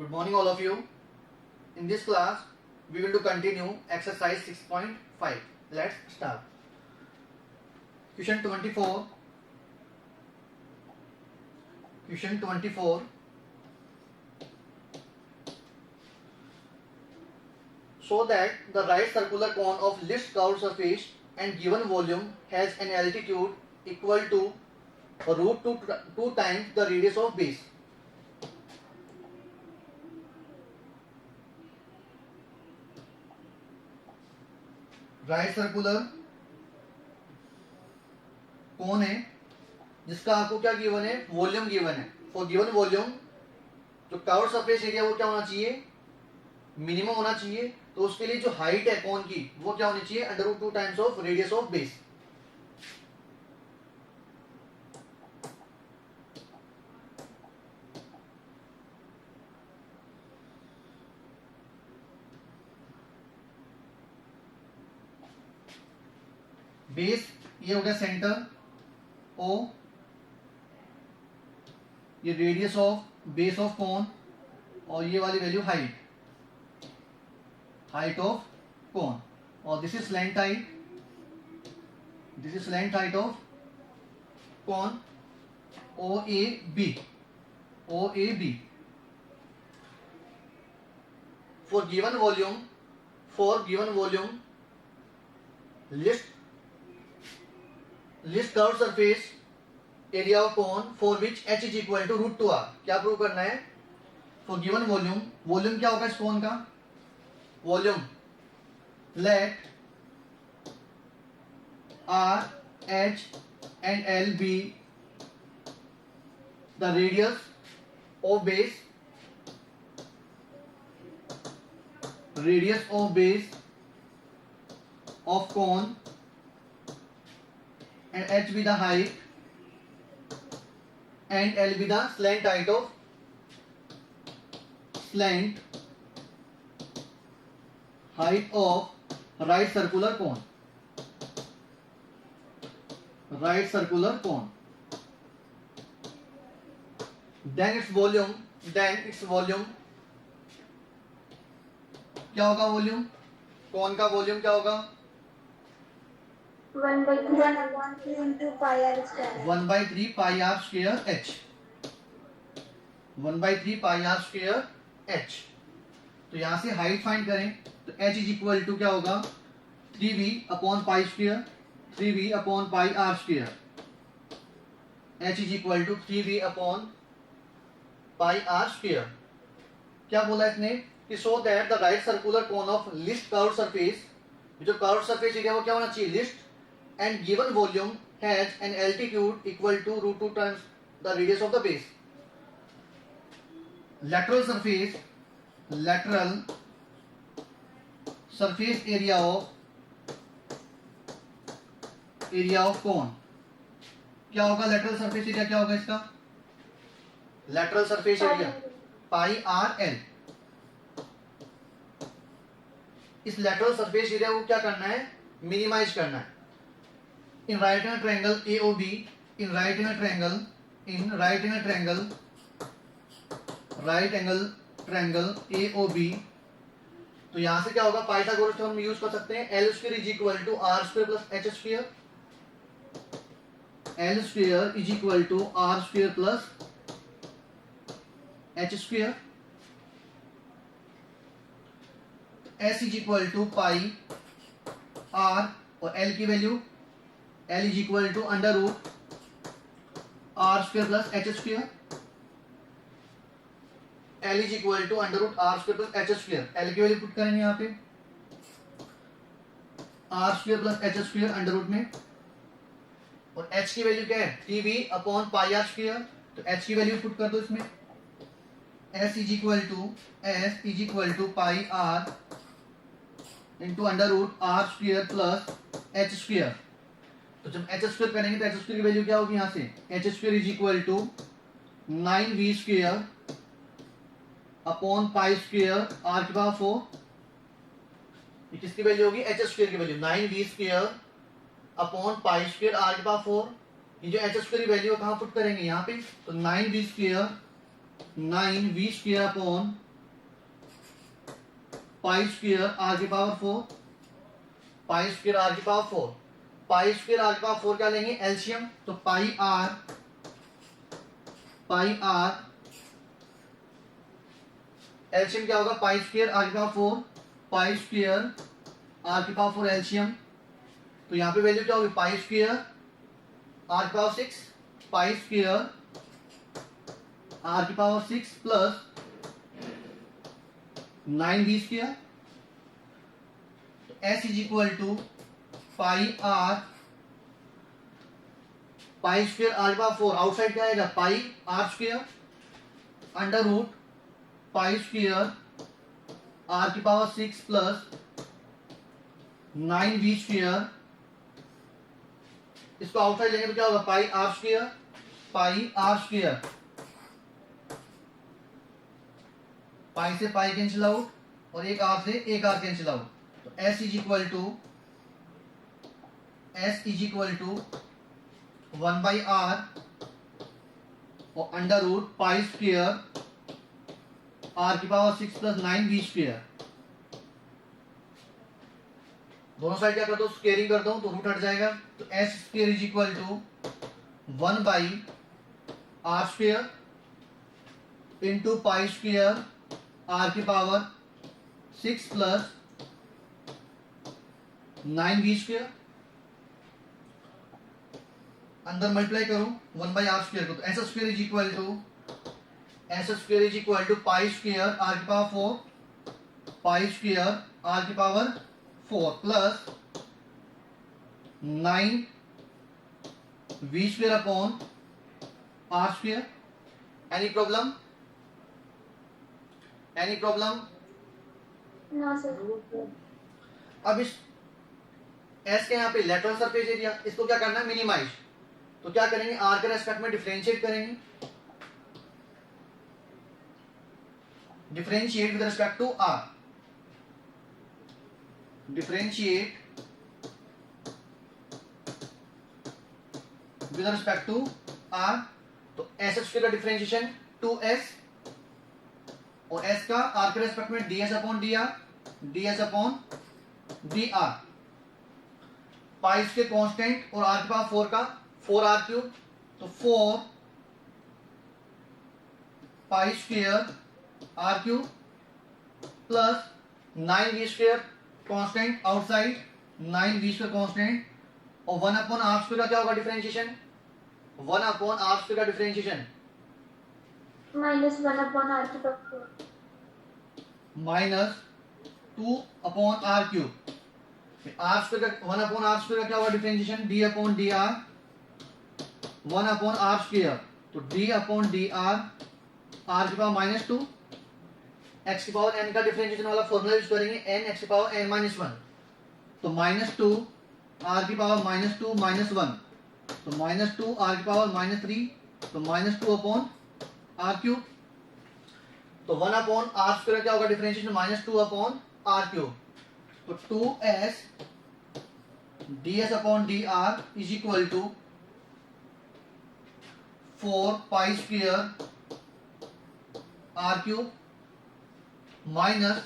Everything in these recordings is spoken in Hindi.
Good morning all of you. In this class we will continue exercise 6.5. Let's start. Question 24. So that the right circular cone of least curved surface and given volume has an altitude equal to root 2 times the radius of base. Right circular कौन है जिसका आपको क्या गिवन है, वॉल्यूम गिवन है. फॉर गिवन वॉल्यूम जो कर्व्ड सरफेस एरिया वो क्या होना चाहिए, मिनिमम होना चाहिए. तो उसके लिए जो हाइट है कौन की वो क्या होनी चाहिए, under root 2 times of radius of base. Base ये हो गया सेंटर ओ, ये radius of base of cone, और ये वाली वैल्यू हाइट ऑफ कोन. और this is slant height of cone O A B. For given volume least curve surface area of cone for which h is equal to root 2r. क्या प्रूव करना है, फॉर गिवन वॉल्यूम क्या होगा इस कोन का, volume let r h and l be the radius of cone and h be the height and l be the slant height of right circular cone. Then its volume क्या होगा, वॉल्यूम कौन का वॉल्यूम क्या होगा, 1/3 pi r square. 1/3 pi r square h. 1/3 pi r square h. तो यहां से हाइट फाइंड करें तो h इज इक्वल टू क्या होगा, 3v upon pi square, 3v upon pi r square. h is equal to 3v upon pi r square. क्या बोला इसने कि so that the right circular cone of least curved surface, जो कर्व्ड सरफेस एरिया वो क्या होना चाहिए, least, and given volume has an altitude equal to root 2 times the radius of the base. Lateral surface area of cone क्या होगा, lateral surface area क्या होगा इसका, lateral surface area पाई r l. इस lateral surface area को क्या करना है, मिनिमाइज करना है. In right angle triangle AOB, right angle triangle AOB, तो यहां से क्या होगा, पाइथागोरस थ्योरम यूज कर सकते हैं. L square is equal to R square plus H square. L square is equal to R square plus H square. S is equal to pi R और L की value L is equal to under root R square plus H square. L is equal to under root R square plus H square. L की वैल्यू पुट करेंगे यहाँ पे R square plus H square under root में, और H की वैल्यू क्या है, 3v upon pi r square. तो H की वैल्यू पुट कर दो इसमें. S is equal to pi r into under root R square plus H square. तो जब h स्क्वायर करेंगे तो h स्क्वायर की वैल्यू क्या होगी, यहां से h square is equal to 9v square upon pi square r की पावर 4. ये किसकी वैल्यू होगी, h स्क्वायर की value 9v square upon pi square r की पावर 4. ये जो h स्क्वायर की वैल्यू कहां पुट करेंगे, यहाँ पे. तो 9v square upon pi square are की पावर 4, पाई स्क्वायर आर की पावर 4, पाई स्क्वायर आर की पावर 4 क्या लेंगे एलसीएम, तो पाई आर एलसीएम क्या होगा, पाई स्क्वायर आर की पावर 4, पाई स्क्वायर आर की पावर 4 एलसीएम, तो यहाँ पे वैल्यू क्या होगी, पाई स्क्वायर आर की पावर 6, पाई स्क्वायर आर की पावर 6 प्लस 9v स्क्वायर, तो s is equal to pi square are की पावर 4, आउटसाइड क्या आएगा, pi are square under root pi square are की पावर 6 प्लस 9v स्क्वायर, इसको आउटसाइड लेंगे तो क्या होगा, पाई आर स्क्वायर, पाई से पाई कैंसिल आउट और एक आर से एक आर कैंसिल आउट, तो s is equal to 1 by R और under root pi square are की पावर 6 प्लस 9v स्क्वायर, दोनों साइड क्या करता हूँ, स्क्वेयरिंग करता हूँ तो रूट हट जाएगा, तो s square is equal to 1 by R square into pi square R की पावर 6 प्लस 9v स्क्वेयर, अंदर मल्टीप्लाई करूं 1 बाई आर स्क्वेयर को, तो S square is equal to pi square R की पावर 4, पाई स्क्वेयर आर की power 4 plus 9v square upon R square. Any problem? No, sir. अब इस एस के यहाँ पे लेटरल सरफेस एरिया, इसको क्या करना है, मिनिमाइज, तो क्या करेंगे, आर के रेस्पेक्ट में डिफरेंशिएट करेंगे, differentiate with respect to R, differentiate with respect to R, तो एस स्क्वायर का डिफरेंशिएशन 2s और s का r के रेस्पेक्ट में ds अपॉन dr, पाई के कांस्टेंट और r के पावर 4 का 4r क्यूब, तो 4 pi square r cube plus 9v square constant outside, 9v square constant और 1 अपॉन r स्क्वायर का क्या होगा डिफरेंशिएशन, 1 अपॉन r स्क्वायर का differentiation Minus 1 upon r to the 4. Minus 2 upon R cube, R square का 1 अपॉन आर स्क्वायर का क्या होगा differentiation, D upon D R, 1 upon R square, तो D upon D R, R की पावर माइनस 2, एक्स की पावर एन का डिफरेंशिएशन वाला फॉर्मूला यूज करेंगे, एन एक्स की पावर एन माइनस 1, तो माइनस 2 आर की पावर माइनस 2 माइनस 1, तो माइनस 2 आर की पावर माइनस 3, तो माइनस 2 अपॉन आर क्यूब, तो 1 अपॉन आर स्क्वायर क्या होगा differentiation, minus 2 upon R cube, तो 2s ds upon dr is equal to 4 pi square R cube minus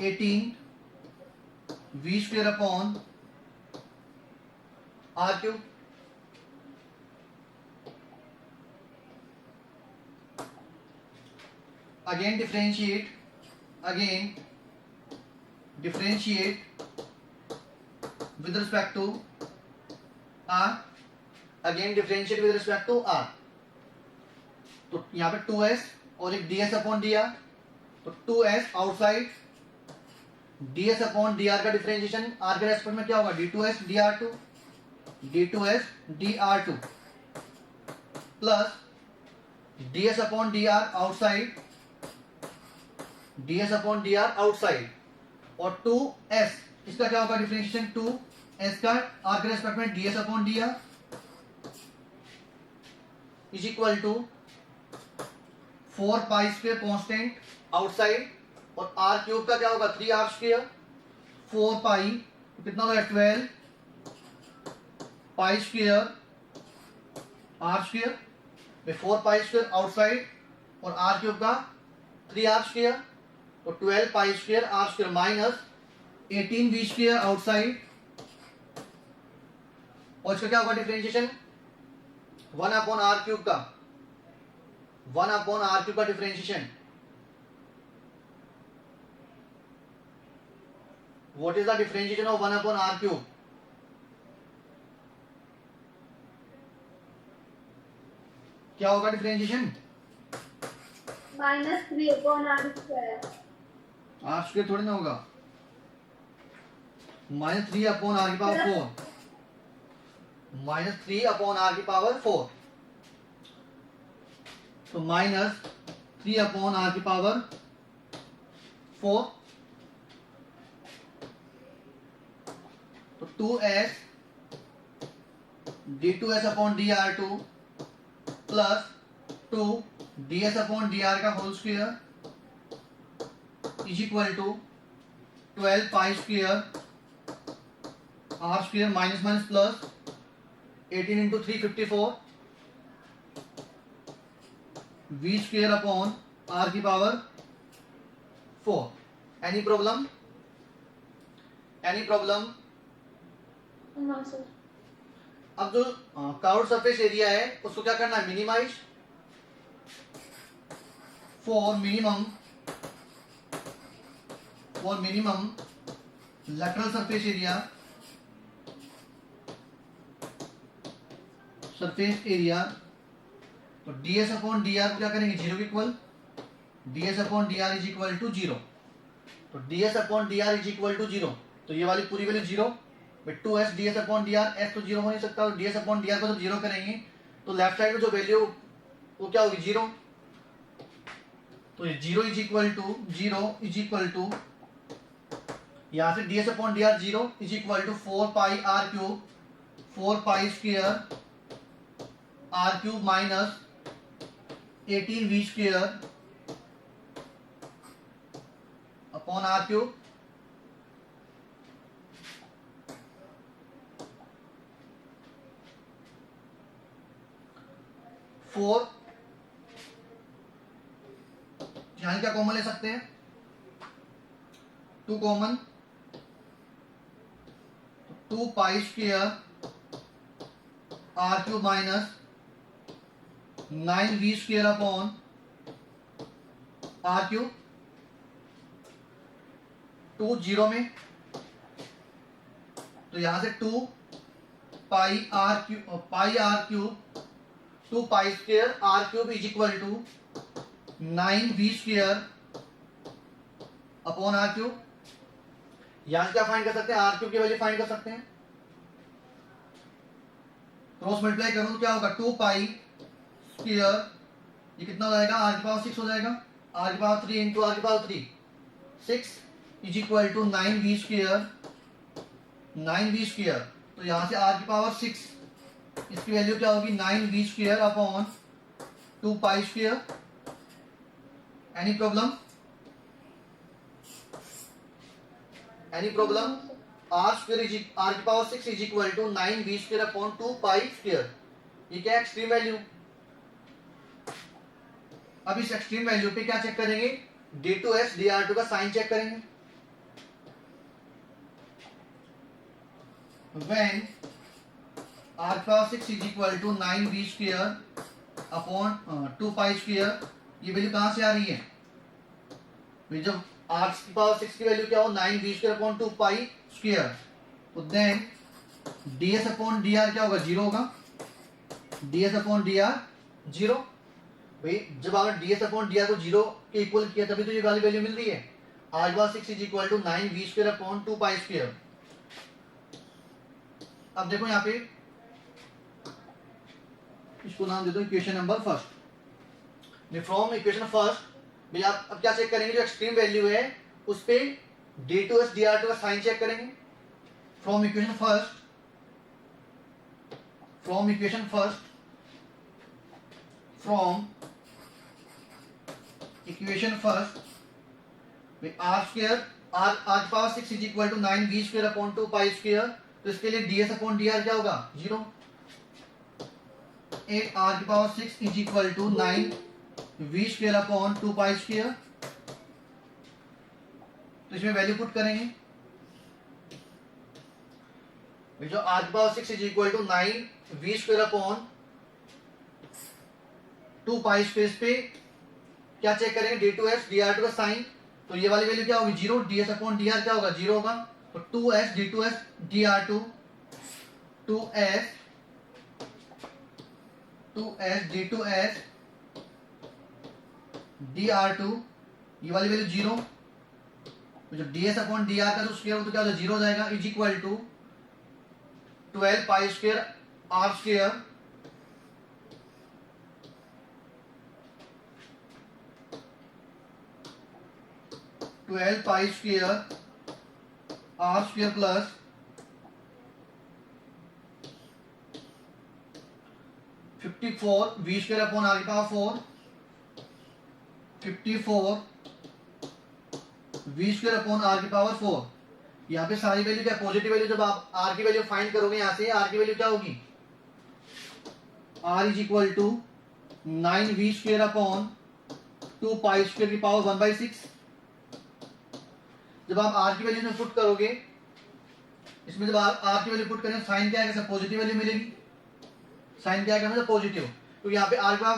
18 v square upon R cube. Again differentiate with respect to r, तो यहाँ पे 2s और एक ds अपॉन dr, तो 2s outside, ds upon dr का डिफरेंशिएशन r के रेस्पेक्ट में क्या होगा, d2s dr2 plus ds upon dr outside, ds upon dr outside, और 2s इसका क्या होगा डिफरेंशिएशन, 2s का r के रेस्पेक्ट में ds upon dr is equal to 4 pi square constant outside और r क्यूब का क्या होगा 3r स्क्वायर, 4 पाई कितना होगा 12 पाई स्क्वायर r स्क्वायर में 4 पाई स्क्वायर आउटसाइड और r क्यूब का 3r स्क्वायर तो 12 pi square are square minus 18 V square outside, और इसका क्या होगा डिफरेंशिएशन 1 अपॉन आर क्यूब का, 1 अपॉन आर क्यूब का differentiation, what is the differentiation of 1 upon R cube? क्या होगा differentiation? -3 upon R square. Are square थोड़ी ना होगा, -3 अपॉन आर की पावर 4, -3 अपॉन आर की पावर 4, तो -3 अपॉन आर की पावर 4, तो 2s d2s upon dr2 plus 2 ds upon dr का whole square is equal to 12 pi square are square minus minus plus 18 into 354 V square upon R की power 4। Any problem? Any problem? No sir. अब जो कर्व्ड सरफेस एरिया है उसको क्या करना है? Minimize for minimum lateral surface area, तो ds अपॉन dr को क्या करेंगे? 0 equal, ds upon dr is equal to 0, तो ds upon dr is equal to 0, तो ये वाली पूरी value 0, 2s ds upon dr, s तो 0 हो नहीं सकता, तो ds अपॉन dr को जब 0 करेंगे तो लेफ्ट साइड में जो वैल्यू वो क्या होगी? 0, तो ये 0 इज इक्वल टू यहां से ds upon dr 0 is equal to 4 pi R cube, 4 pi square R cube minus 18 V square upon R cube, four, यहां क्या कॉमन ले सकते हैं? 2 common, 2 pi square R cube minus 9 V square upon R cube, 2 0 में, तो यहां से 2 pi R cube 2 pi square R cube is equal to 9 V square upon R cube. यहां से क्या फाइंड कर सकते हैं? आर क्यूब की वैल्यू फाइंड कर सकते हैं, क्रॉस मल्टीप्लाई करूं तो क्या होगा? 2 पाई स्क्वायर, ये कितना हो जाएगा? आर की पावर 6 हो जाएगा, आर की पावर 3 इंटू आर की power 3 6 is equal to 9 V square, तो यहां से आर की पावर 6, इसकी वैल्यू क्या होगी? 9 V square upon 2 pi square. Any problem? R की power 6 is equal to 9 V square upon 2 pi square, ये क्या एक्सट्रीम वैल्यू? अब इस एक्सट्रीम वैल्यू पे क्या चेक करेंगे? d2s dr2 का साइन चेक करेंगे। when r power 6 is equal to 9 V square upon 2 pi square, ये वैल्यू कहां से आ रही है? जब r की पावर 6 की वैल्यू क्या हो? 9 V square upon 2 pi square, तो देन ds अपॉन dr क्या होगा? 0 होगा, ds अपॉन dr 0। भाई जब आपने ds अपॉन dr को 0 के इक्वल किया तभी तो ये वाली वैल्यू मिल रही है। r power 6 is equal to 9 V square upon 2 pi square. अब देखो यहाँ पे, इसको नाम दे दो equation number first. From equation first भाई आप अब क्या चेक करेंगे? जो एक्सट्रीम वैल्यू है उस पे d2s dr2 का साइन चेक करेंगे। From equation first R square are power 6 is equal to 9 V square upon 2 pi square, तो इसके लिए ds अपॉन dr क्या होगा? 0। 8 r की power 6 is equal to 9 V square upon 2 pi square, तो इसमें वैल्यू पुट करेंगे, जो r की power 6 is equal to 9 v square upon 2 pi square पे क्या चेक करेंगे, d2s dr2 का साइन, तो ये वाली वैल्यू क्या होगी 0, ds अपॉन dr क्या होगा 0 होगा, तो 2s d2s dr2 2s d2s dr2 ये वाली वैल्यू 0, तो जब ds अपॉन dr का जो स्क्वायर तो क्या हो जाएगा 0 हो जाएगा, is equal to 12 pi square r square 12 pi square r square plus 54 v square upon r की power 4 54 v square upon r की पावर 4। यहाँ पे सारी वैल्यू क्या पॉजिटिव वैल्यू, जब आप r की वैल्यू फाइंड करोगे यहाँ से r की वैल्यू क्या होगी, r is equal to 9v square upon 2 pi square की पावर 1/6। जब आप r की वैल्यू में पुट करोगे, इसमें जब आप r की वैल्यू पुट करें साइन क्या आएगा, पॉजिटिव वैल्यू मिलेगी, साइन क्या आएगा मतलब पॉजिटिव, तो यहाँ पे r का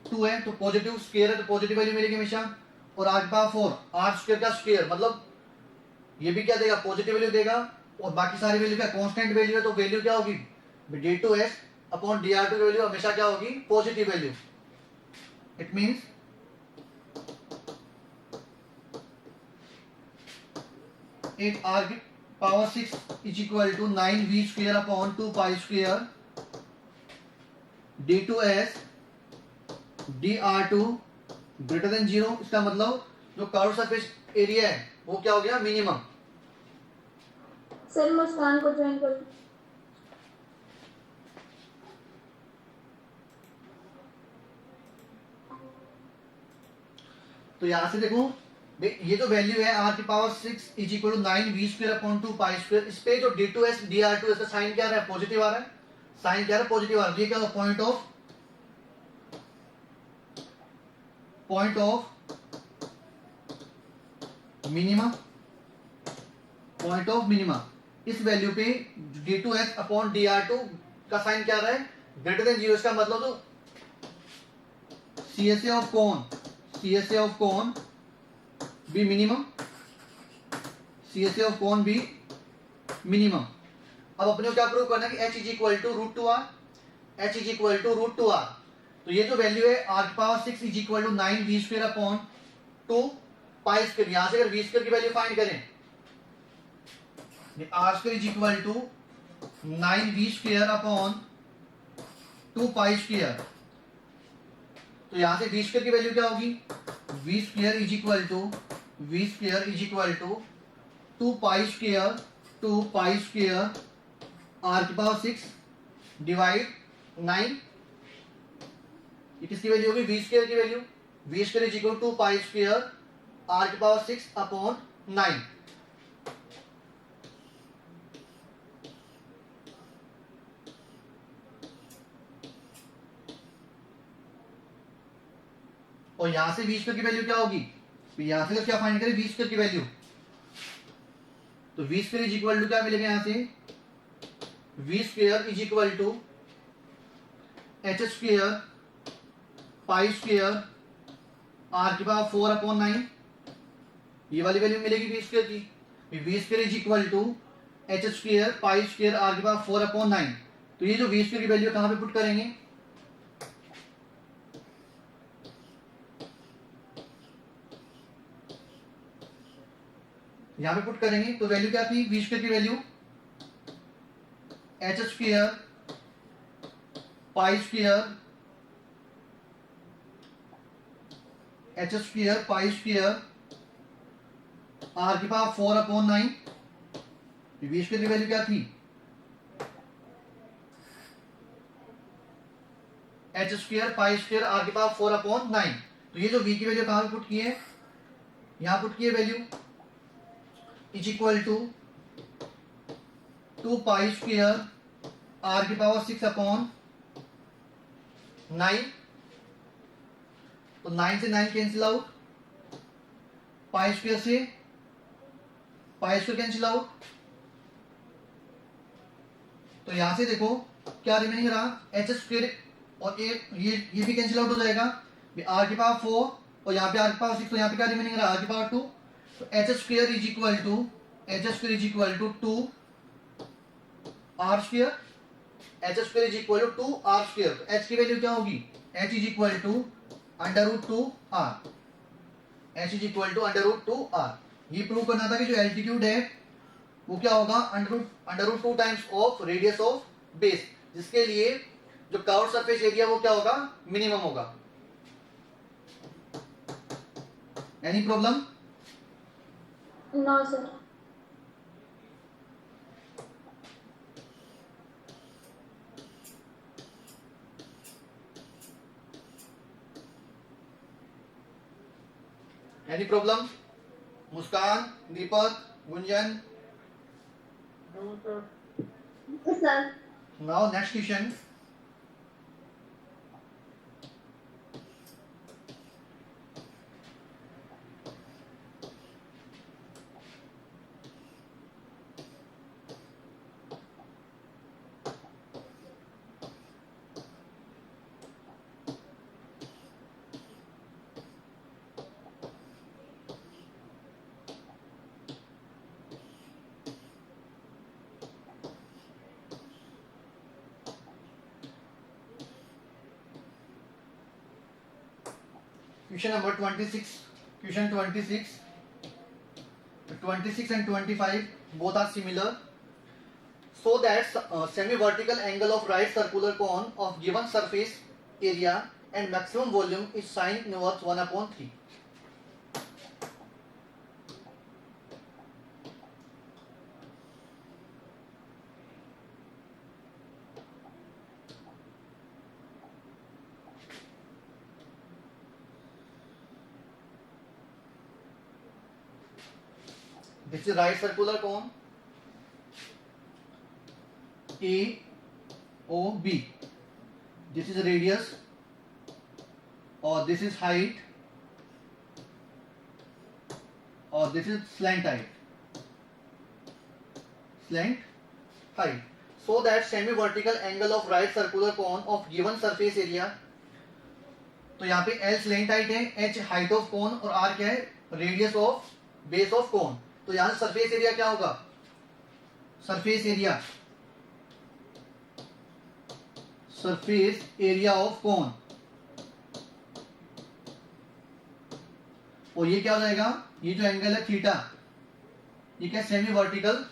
2 है तो पॉजिटिव स्क्वायर है तो पॉजिटिव वैल्यू मिलेगी हमेशा, और r की पावर 4 r स्क्वायर का स्क्वायर मतलब ये भी क्या देगा पॉजिटिव वैल्यू देगा, और बाकी सारी वैल्यू क्या कांस्टेंट वैल्यू है, तो वैल्यू क्या होगी d2s अपॉन dr2 की वैल्यू हमेशा क्या होगी पॉजिटिव वैल्यू। इट मींस एक r की power 6 is equal to 9v square upon 2 pi square d2s dr2 greater than 0। इसका मतलब जो कर्व सरफेस एरिया है वो क्या हो गया मिनिमम। सर मुस्कान को ज्वाइन करो। तो यहां से देखो ये जो वैल्यू है r की power 6 is equal to 9v square upon 2 pi square, इस पे जो d2s dr2 इसका साइन क्या आ रहा है पॉजिटिव आ रहा है, साइन क्या आ रहा है पॉजिटिव आ रहा है, ये क्या होगा point of minimum, point of minimum. इस वैल्यू पे d2s अपॉन dr2 का साइन क्या आ रहा है ग्रेटर देन 0। इसका मतलब तो CSA of cone be minimum, CSA of cone be minimum. अब अपने को क्या प्रूव करना है कि h is equal to root two R, h is equal to root two R. तो ये जो वैल्यू है r की power 6 is equal to 9v square upon 2 pi square, यहां से अगर v स्क्वायर की वैल्यू फाइंड करें r square is equal to 9v square upon 2 pi square, तो यहां से v स्क्वायर की वैल्यू क्या होगी v square is equal to 2 pi square r की पावर 6 डिवाइड 9, ये किसकी वैल्यू होगी v स्क्वायर की value, v square is equal to 2 pi square r की पावर 6 अपॉन 9। और यहां से v स्क्वायर की वैल्यू क्या होगी, तो यहां से क्या फाइंड करें v स्क्वायर की वैल्यू, तो v square is equal to क्या मिलेगा यहां से v square is equal to h square pi square r की पावर 4 अपॉन 9, ये वाली वैल्यू मिलेगी v स्क्वायर की, v square is equal to h square pi square r की पावर 4 अपॉन 9। तो ये जो v स्क्वायर की वैल्यू कहां पे पुट करेंगे, यहां पे पुट करेंगे, तो वैल्यू क्या थी v स्क्वायर की value h square pi square r की पावर 4 अपॉन 9, v स्क्वायर की वैल्यू क्या थी h square pi square r की पावर 4 अपॉन 9। तो ये जो v की वैल्यू कहां पे पुट की है, यहां पुट की है value is equal to 2 pi square r की पावर 6 अपॉन 9, तो 9 से 9 कैंसिल आउट, पाई स्क्वायर से पाई स्क्वायर कैंसिल आउट, तो यहां से देखो क्या रिमेनिंग रहा, एच स्क्वायर, और ये भी कैंसिल आउट हो जाएगा, आर की पावर 4 और यहाँ पे आर की पावर 6, तो यहाँ पे क्या रिमेनिंग रहा, आर की पावर 2। तो H square is equal to 2 R square, H square is equal to 2 R square. तो एच की वैल्यू क्या होगी, H is equal to √2 R, H is equal to √2 R. ये प्रूव करना था कि जो एल्टीट्यूड है वो क्या होगा, √2 times of radius of base, जिसके लिए जो कर्व सरफेस एरिया वो क्या होगा, मिनिमम होगा। Any problem? No sir. Any problem? Muskan, Deepak, Gunjan? Sir now next question. Question number 26. Question 26. 26 and 25 both are similar. So that semi-vertical angle of right circular cone of given surface area and maximum volume is sin inverse 1/3. This is right circular cone AOB. This is radius or this is height or this is slant height. Slant height. So that semi-vertical angle of right circular cone of given surface area. तो यहाँ पे L slant height है, H height of cone और R क्या है, radius of base of cone। तो यहां से सरफेस एरिया क्या होगा, सरफेस एरिया ऑफ कोन, और ये क्या हो जाएगा, ये जो एंगल है थीटा, ये क्या, सेमी वर्टिकल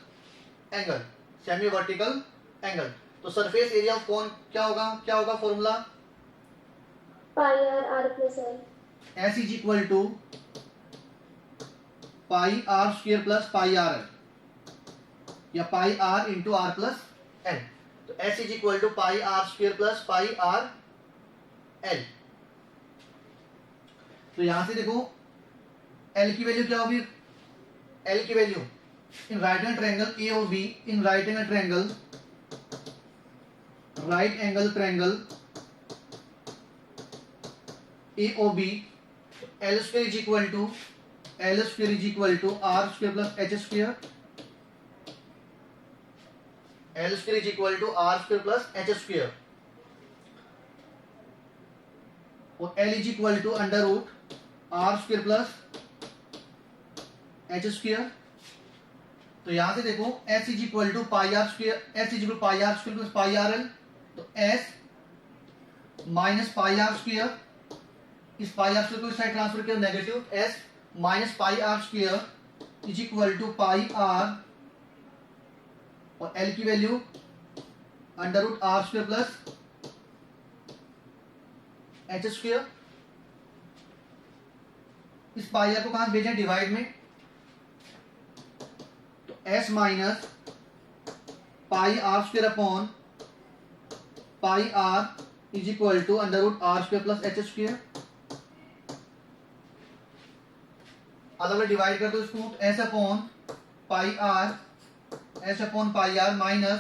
एंगल। तो सरफेस एरिया ऑफ कोन क्या होगा formula, pi R plus L, S is equal to pi are square plus pi R L, या pi R into R plus L. तो S is equal to pi are square plus pi R L. तो यहां से देखो एल की वैल्यू क्या होगी, एल की value in right angle triangle A और B, in right angle triangle A O B, L square is equal to are square plus H square, L square is equal to are square plus H square, और L is equal to under root R square plus H square. तो यहां से देखो S is equal to pi are square, S is equal pi are square plus pi R L, तो S minus pi are square, इस पाई आर स्क्वायर को इस साइड ट्रांसफर किया negative, S minus pi are square is equal to pi R, और एल की value under root R square plus H square. इस पाई आर को कहां भेजें, डिवाइड में, तो S minus pi are square upon pi R is equal to under root R square plus H square. अगर डिवाइड कर दो इसको, S upon pi R minus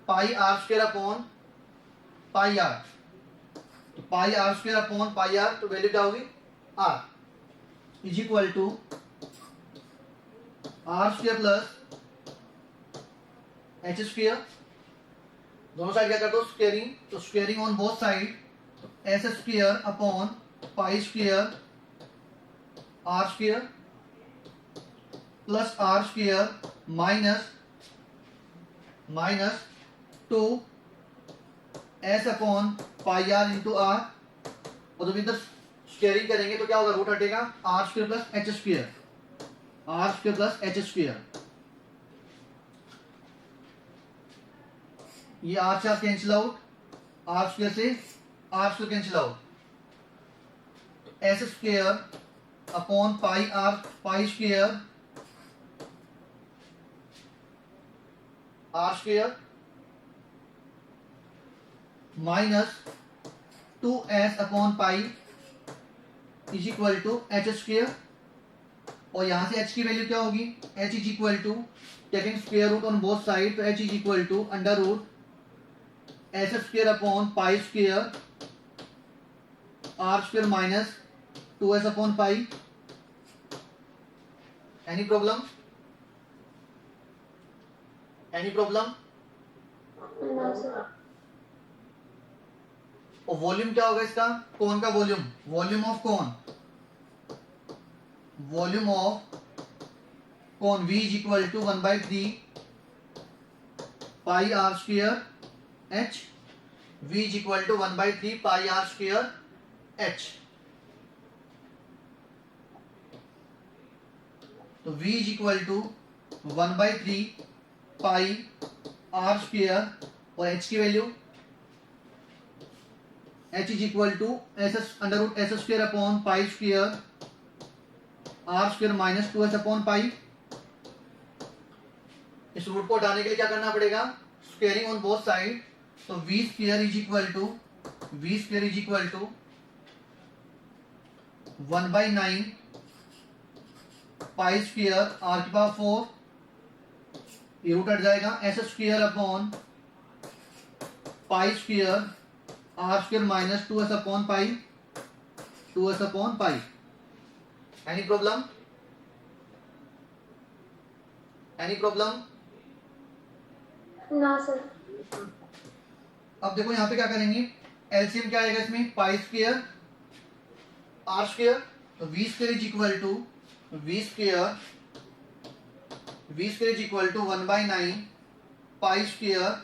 pi are square upon pi R, तो pi are square upon pi R, तो वैल्यू क्या होगी, R is equal to are square plus H square, दोनों साइड क्या कर दो स्क्वेयरिंग, तो स्क्वेयरिंग ऑन बोथ साइड, तो S square upon pi square are square plus R square minus 2 S upon pi R into R, और जब इधर स्क्वेयरिंग करेंगे तो क्या होगा, रूट हटेगा, R square plus H square, are square plus H square, ये आर से R cancel out, R square से are square cancel out, S square upon pi R pi square are square minus 2s upon pi is equal to H square, और यहां से h की वैल्यू क्या होगी, h is equal to taking square root on both side, तो h is equal to under root S square upon pi square are square minus 2s upon pi. Any problem, any problem? No sir. और वॉल्यूम क्या होगा इसका, कोन का volume, volume of cone, volume of cone v is equal to 1/3 pi are square h, v is equal to 1/3 pi are square h, तो v is equal to 1/3 pi are square, और h की value h is equal to s under root S square upon pi square are square minus 2s upon pi. इस रूट को हटाने के लिए क्या करना पड़ेगा, स्क्वेयरिंग ऑन बोथ साइड, तो v square is equal to 1/9 pi square are की पावर 4, ये रूट हट जाएगा, s square upon pi square are square minus 2s upon pi, 2s upon pi. Any problem, any problem? No sir. अब देखो यहाँ पे क्या करेंगे, एलसीएम क्या आएगा इसमें, पाई स्क्वायर आर स्क्वायर, तो v square is equal to v square is equal to 1/9 pi square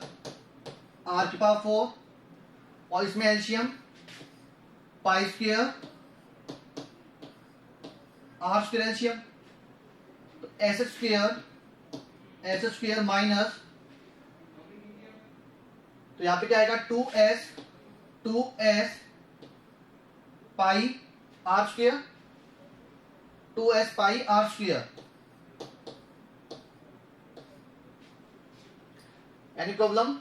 are की पावर 4, और इसमें LCM pi square are square LCM, तो एस स्क्वायर माइनस, तो यहां पे क्या आएगा 2s pi are square, 2s pi are square. Any problem?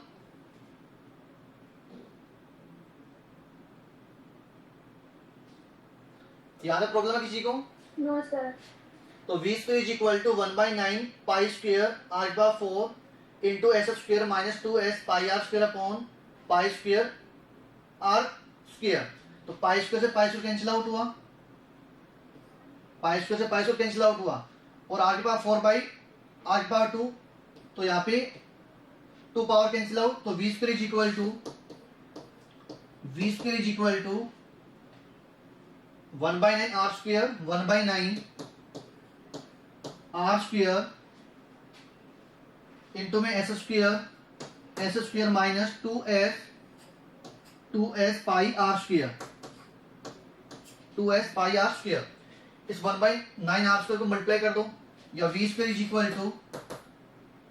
याद है प्रॉब्लम है किसी को? No sir. तो v square is equal to 1/9 pi square are की power 4 into s square minus 2s pi are square upon pi square are square, तो पाई स्क्वायर से पाई स्क्वायर कैंसिल आउट हुआ, पाई स्क्वायर से पाई स्क्वायर कैंसिल आउट हुआ, और आर की पावर 4/आर की पावर 2, तो यहाँ पे 2 पावर कैंसिल आउट, तो v square is equal to 1/9 R square, 1/9 R square into में S square minus 2s pi are square, 2s pi are square, इस 1/9 आर स्क्वायर को मल्टीप्लाई कर दो, या v square is equal to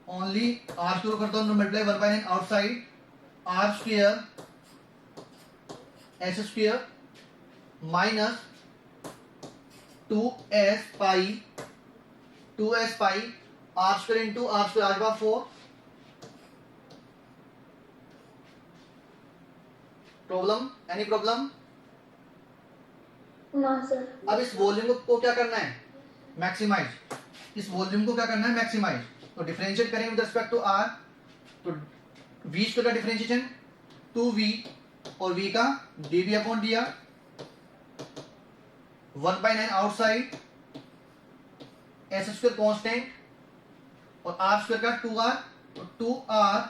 only r square कर दो multiply 1/9 outside, r square s square minus 2s pi are square into r square are power 4। Problem, any problem? No sir. अब इस वॉल्यूम को क्या करना है, मैक्सिमाइज, इस वॉल्यूम को क्या करना है, मैक्सिमाइज, तो डिफरेंशिएट करेंगे विद रिस्पेक्ट टू आर, तो v स्क्वायर का डिफरेंशिएशन 2v और v का dv upon dr, 1/9 outside S square constant और आर स्क्वायर का 2r, तो 2r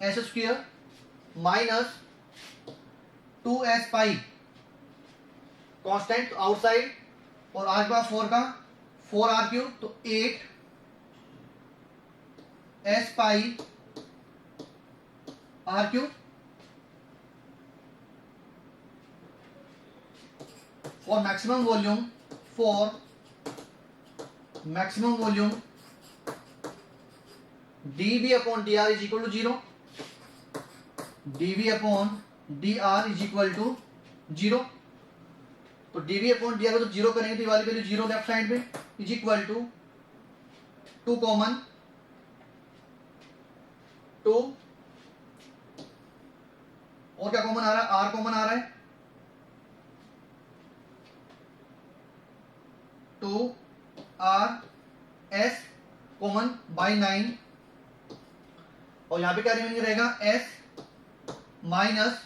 S square minus 2s पाई कांस्टेंट आउटसाइड, और आर के पास 4 का 4r3, तो 8s pi r3 for maximum volume dv upon dr is equal to 0, dv upon dr is equal to 0। तो dv upon dr को जब 0 करेंगे तो ये वाली वैल्यू 0 लेफ्ट साइड में इज इक्वल टू 2 कॉमन 2, और क्या कॉमन आ रहा है, r कॉमन आ रहा है, 2r s कॉमन बाई 9, और यहां पे क्या रिमेनिंग रहेगा, s minus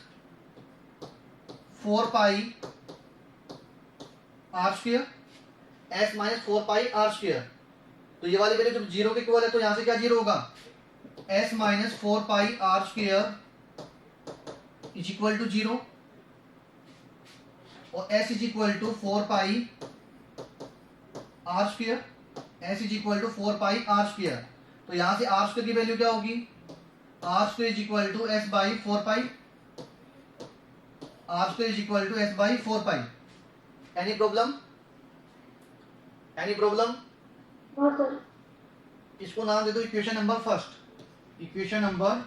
4 pi are square, s minus 4 pi are square. तो ये वाली वैल्यू जब 0 के इक्वल है तो यहां से क्या 0 होगा, s minus 4 pi are square is equal to 0, और s is equal to 4 pi are square, s is equal to 4 pi are square. तो यहां से आर स्क्वायर की वैल्यू क्या होगी, r square is equal to s by 4 pi, are square is equal to s by 4 pi. Any problem, any problem? हाँ सर। इसको नाम दे दो equation number first, equation number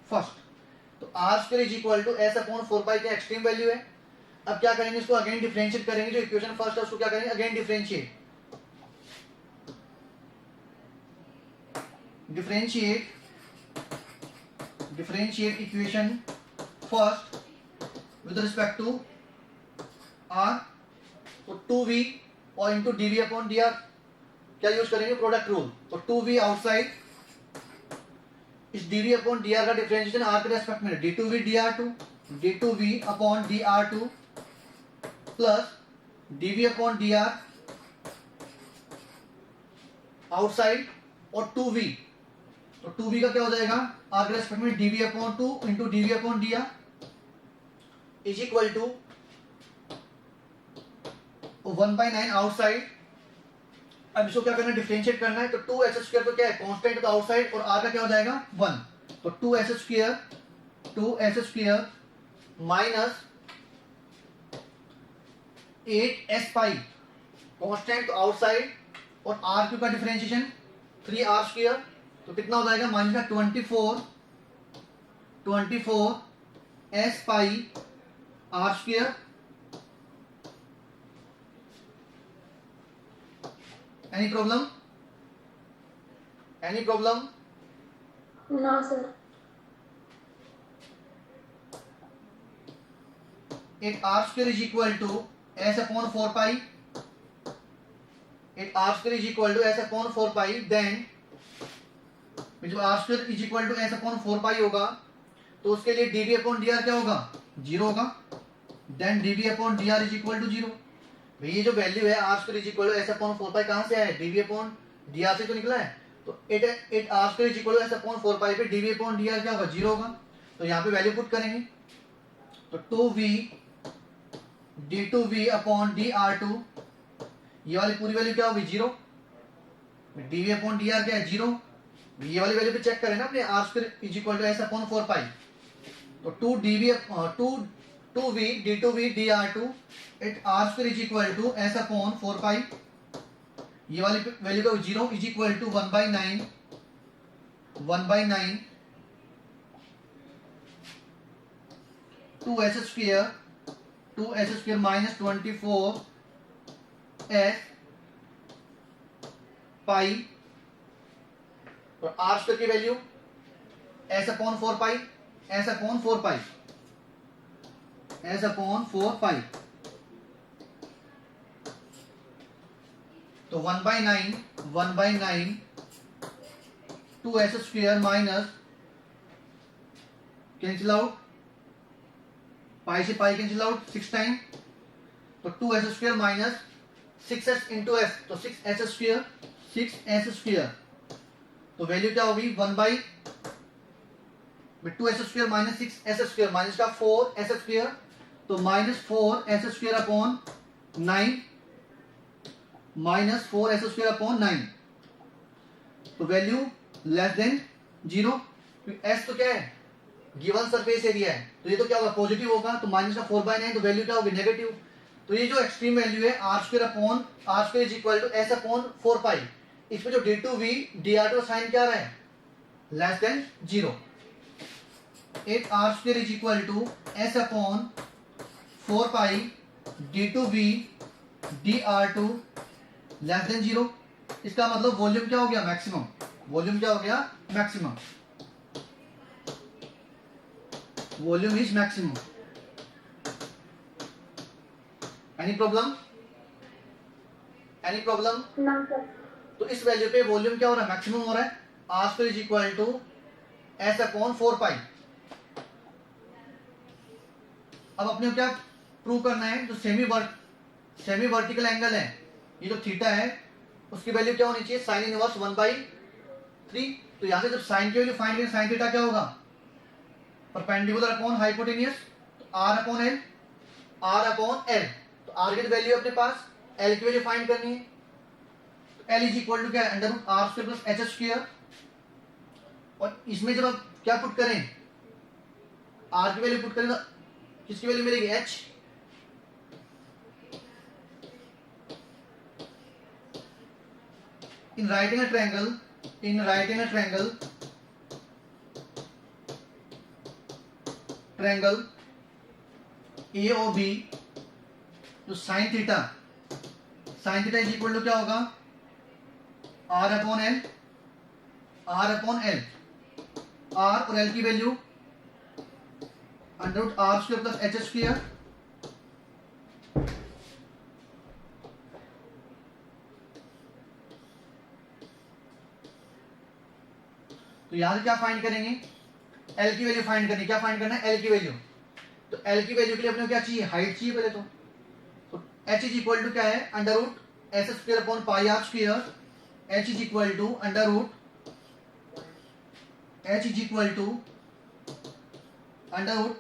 first. तो R square is equal to s upon 4 pi की एक्सट्रीम वैल्यू है। अब क्या करेंगे, इसको अगेन डिफरेंशिएट करेंगे, जो इक्वेशन फर्स्ट है उसको क्या करेंगे, again differentiate equation first with respect to r। तो 2v और इंटू dv अपॉन dr क्या यूज करेंगे, प्रोडक्ट रूल। तो 2v आउटसाइड, इस dv अपॉन dr का डिफरेंशिएशन r के रेस्पेक्ट में d2v dr2 upon dr2 plus dv upon dr outside और 2v, तो 2v का क्या हो जाएगा, r के रेस्पेक्ट में dv upon 2 into dv upon dr is equal to 1/9 outside. अब इसको क्या करना है, डिफरेंशिएट करना है। तो 2s स्क्वायर तो क्या है, कांस्टेंट, तो आउटसाइड, और r का क्या हो जाएगा 1, तो 2s स्क्वायर माइनस 8s पाई कांस्टेंट, तो आउटसाइड, और r3 का डिफरेंशिएशन 3r स्क्वायर, तो कितना हो जाएगा, minus 24s pi r square. Any problem, any problem? No sir. एक r square is equal to s upon 4 pi, एक r square is equal to s upon 4 pi, then जब r square is equal to s upon 4 pi होगा तो उसके लिए dv अपॉन dr क्या होगा, 0 होगा, then dv upon dr is equal to 0। भाई ये जो वैल्यू है r square is equal to s upon 4 pi कहां से आया है, dv अपॉन dr से तो निकला है। तो 8 r square is equal to s upon 4 pi पे dv अपॉन dr क्या होगा, 0 होगा। तो यहाँ पे वैल्यू पुट करेंगे, तो 2v d2v अपॉन dr2, ये वाली पूरी वैल्यू क्या होगी, 0, dv अपॉन dr क्या है, 0। ये वाली वैल्यू पे चेक करें ना अपने, r square is equal to s upon 4 pi, तो 2v d2v dr2 at r square is equal to s upon 4 pi, ये वाली वैल्यू का 0 is equal to 1/9 2s square minus 24s pi, और r स्क्वायर की value s upon 4 pi, s upon 4 pi, s upon 4 pi, तो 1/9 2s square minus, cancel out, pi से पाई कैंसिल आउट 6 टाइम, तो 2s square minus 6s into s, तो 6s स्क्वायर 6s², तो वैल्यू क्या होगी 1/2s² माइनस 6s², माइनस का 4s², तो -4s² अपॉन 9, -4s² अपॉन 9, तो वैल्यू लेस देन 0। एस तो क्या है, गिवन सरफेस एरिया है, तो ये तो क्या होगा पॉजिटिव होगा, तो माइनस का 4/9, तो वैल्यू क्या होगी नेगेटिव। तो ये जो एक्सट्रीम वैल्यू है r² upon r² is equal to s upon 4π, इसमें जो d2v dr2 साइन क्या रहा है लेस देन 0। एक r² is equal to s upon 4π d2v dr2 less than 0। इसका मतलब वॉल्यूम क्या हो गया मैक्सिमम, वॉल्यूम क्या हो गया maximum, volume is maximum. Any problem, any problem. No, sir. तो इस वैल्यू पे वॉल्यूम क्या हो रहा है मैक्सिमम हो रहा है, r² is equal to s upon 4π। अब अपने को क्या प्रूव करना है, जो सेमी वर्टिकल एंगल है, ये जो थीटा है उसकी वैल्यू क्या होनी चाहिए साइन इनवर्स 1/3। तो यहां से जब साइन की वैल्यू फाइंड करें, साइन थीटा क्या होगा परपेंडिकुलर अपॉन हाइपोटेनियस, तो r upon l, r upon l, तो r की वैल्यू अपने पास, l की वैल्यू फाइंड करनी है, तो l इज इक्वल टू क्या है √r² प्लस h², और इसमें जब आप क्या पुट करें r की वैल्यू पुट करें तो किसकी वैल्यू मिलेगी h, in writing a triangle AOB, जो sine theta is equal to क्या होगा r अपॉन l, r और l की वैल्यू √r² प्लस h², तो यहां से क्या फाइंड करेंगे, L की वैल्यू फाइंड करनी, क्या फाइंड करना है L की वैल्यू, तो L की वैल्यू के लिए अपने को क्या चाहिए हाइट चाहिए पहले तो h इज इक्वल टू क्या है √s² upon πr², h is equal to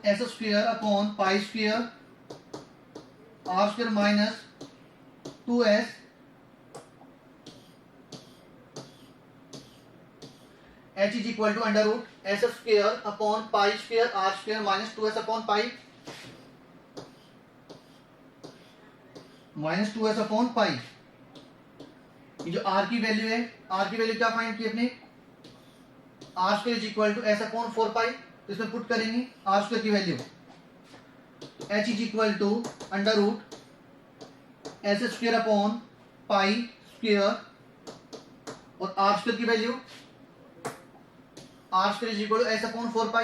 √s² upon π² r² minus 2s h is equal to √s² upon π² r² minus 2s upon π, minus 2s upon π। ये जो r की वैल्यू है, r की वैल्यू क्या फाइंड की अपने r² is equal to s upon 4π, तो इसमें पुट करेंगे r² की value, h is equal to √s² upon π² और r² की value r² is equal to s upon 4π,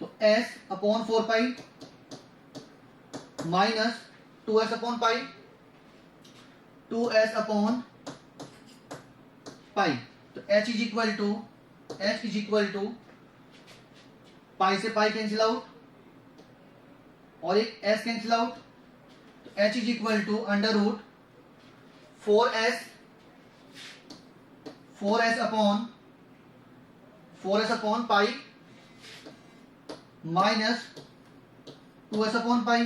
तो s upon 4π minus 2s upon π, 2s upon π, तो h is equal to pi से पाई कैंसिल आउट और एक s कैंसिल आउट, तो h is equal to √4s upon pi minus 2s upon pi,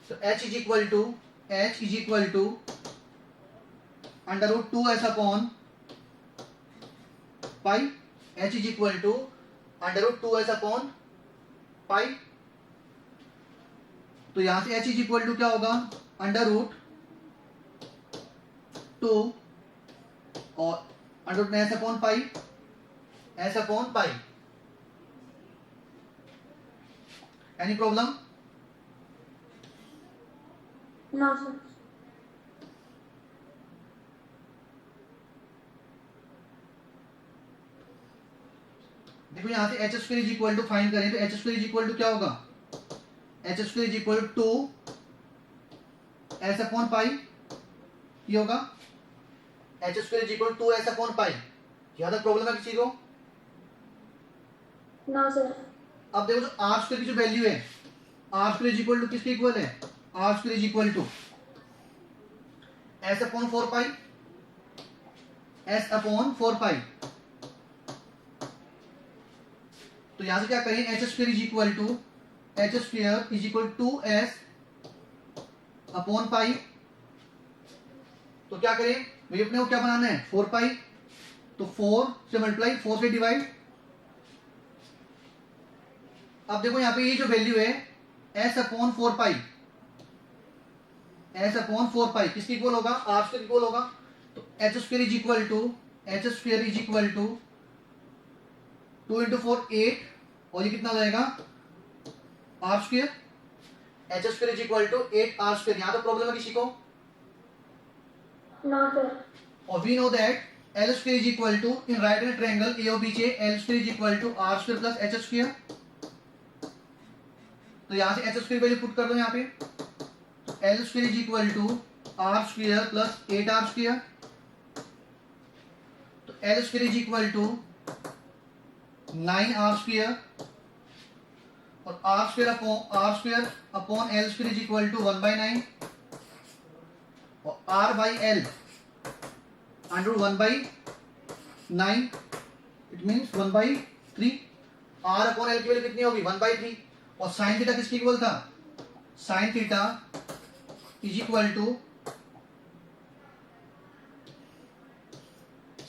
तो h is equal to √2s upon pi, h is equal to √2s upon pi, तो यहां से h इज इक्वल टू क्या होगा √2 और √s upon pi. Any problem? No, sir. देखो यहां से h² is equal to find करें तो h² इज इक्वल टू क्या होगा h² is equal to s upon pi, ये होगा h² is equal to s upon pi. यहां तक प्रॉब्लम है किसी को? No, sir. अब देखो जो r² की जो वैल्यू है r² इज इक्वल टू किसके इक्वल है r² is equal to s upon 4 pi, s upon 4 pi. तो यहां से क्या करें, h square is equal to s upon pi. तो क्या करें भाई, अपने को क्या बनाना है, 4 पाई, तो 4 से मल्टीप्लाई, 4 से डिवाइड। अब देखो यहां पे ये जो वैल्यू है s upon 4 pi, s upon 4 pi किसकी इक्वल होगा, आर स्क्वायर इक्वल होगा। तो H square is equal to 2 into 4 8, और ये कितना हो जाएगा r square. H square is equal to 8 are square. यहां तो प्रॉब्लम है किसी को, नो सर। और we know that l square is equal to, in right angle triangle A और B J, L square is equal to are square plus H square. तो यहां से एच स्क्वायर वैल्यू पुट कर दो यहाँ पे, L square is equal to are square plus 8 are square. तो L square is equal to 9 R square, और R square upon L square is equal to 1/9, और R by L under 1/9, it means 1/3। R upon L की वैल्यू कितनी होगी, 1/3। और साइन थीटा किसकी इक्वल था, sine theta is equal to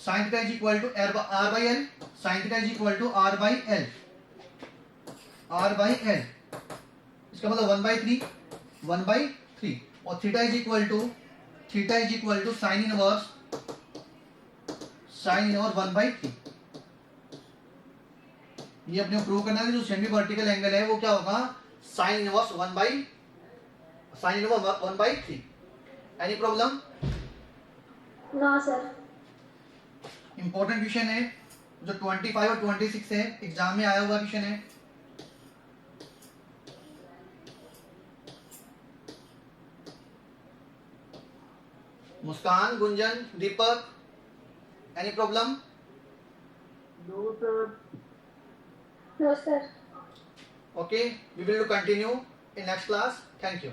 R by L, sine theta is equal to R by l, इसका मतलब 1/3, और theta is equal to sine inverse 1/3। ये अपने प्रूव करना है कि जो सेमी वर्टिकल एंगल है वो क्या होगा, sine inverse 1/3। Any problem? No sir. Important question है जो 25 और 26 है, एग्जाम में आया हुआ क्वेश्चन है। Muskan, Gunjan, Deepak, any problem? No sir. No sir. Okay, we will continue in next class. Thank you.